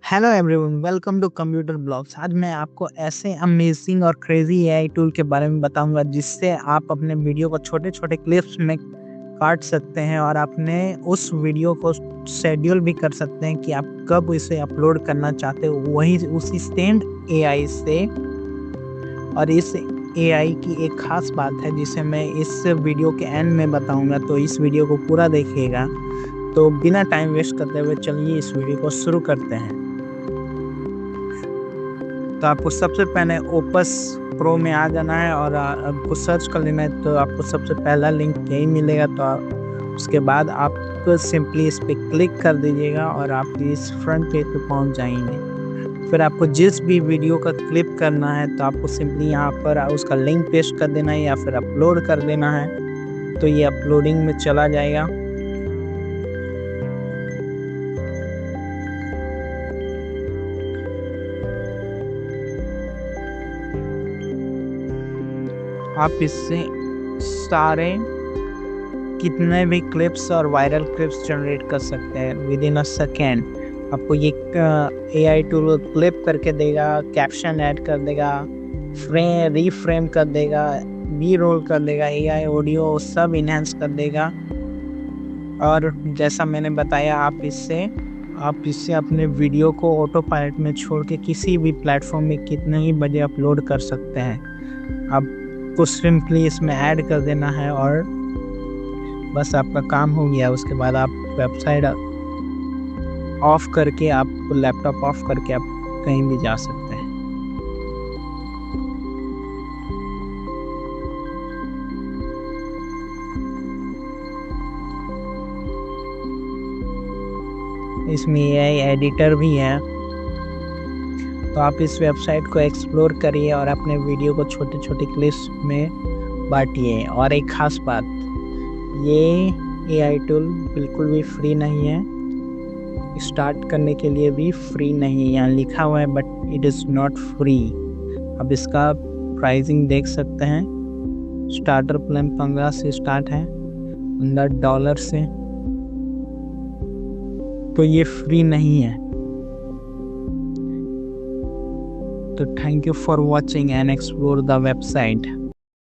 Hello everyone, welcome to computer blogs. आज मैं आपको ऐसे अमेजिंग और क्रेजी एआई टूल के बारे में बताऊंगा जिससे आप अपने वीडियो को छोटे छोटे क्लिप्स में काट सकते हैं और अपने उस वीडियो को शेड्यूल भी कर सकते हैं कि आप कब इसे अपलोड करना चाहते हो, वही उसी सेम एआई से। और इस एआई की एक खास बात है जिसे मैं इस वीडियो के एंड में बताऊंगा, तो इस वीडियो को पूरा देखिएगा। तो बिना टाइम वेस्ट करते हुए चलिए इस वीडियो को शुरू करते हैं। तो आपको सबसे पहले ओपस प्रो में आ जाना है और आपको सर्च कर लेना है। तो आपको सबसे पहला लिंक यही मिलेगा। तो उसके बाद आप सिंपली इस पर क्लिक कर दीजिएगा और आप इस फ्रंट पेज पे पहुंच जाएंगे। फिर आपको जिस भी वीडियो का क्लिप करना है तो आपको सिंपली यहाँ पर उसका लिंक पेस्ट कर देना है या फिर अपलोड कर देना है। तो ये अपलोडिंग में चला जाएगा। आप इससे सारे कितने भी क्लिप्स और वायरल क्लिप्स जनरेट कर सकते हैं विद इन अ सेकेंड। आपको ये एआई टूल क्लिप करके देगा, कैप्शन ऐड कर देगा, रीफ्रेम कर देगा, बी रोल कर देगा, एआई ऑडियो सब इनहेंस कर देगा। और जैसा मैंने बताया आप इससे अपने वीडियो को ऑटो पायलट में छोड़ के किसी भी प्लेटफॉर्म में कितने ही बजे अपलोड कर सकते हैं। आपको सिंपली इसमें ऐड कर देना है और बस आपका काम हो गया। उसके बाद आप वेबसाइट ऑफ करके, आप लैपटॉप ऑफ करके आप कहीं भी जा सकते हैं। इसमें एआई एडिटर भी है। तो आप इस वेबसाइट को एक्सप्लोर करिए और अपने वीडियो को छोटे छोटे क्लिप्स में बांटिए। और एक खास बात, ये एआई टूल बिल्कुल भी फ्री नहीं है। स्टार्ट करने के लिए भी फ्री नहीं है, यहाँ लिखा हुआ है but it is not free. अब इसका प्राइसिंग देख सकते हैं। स्टार्टर प्लान 15 से स्टार्ट है, $15 से। तो ये फ्री नहीं है। तो thank you for watching and explore the website.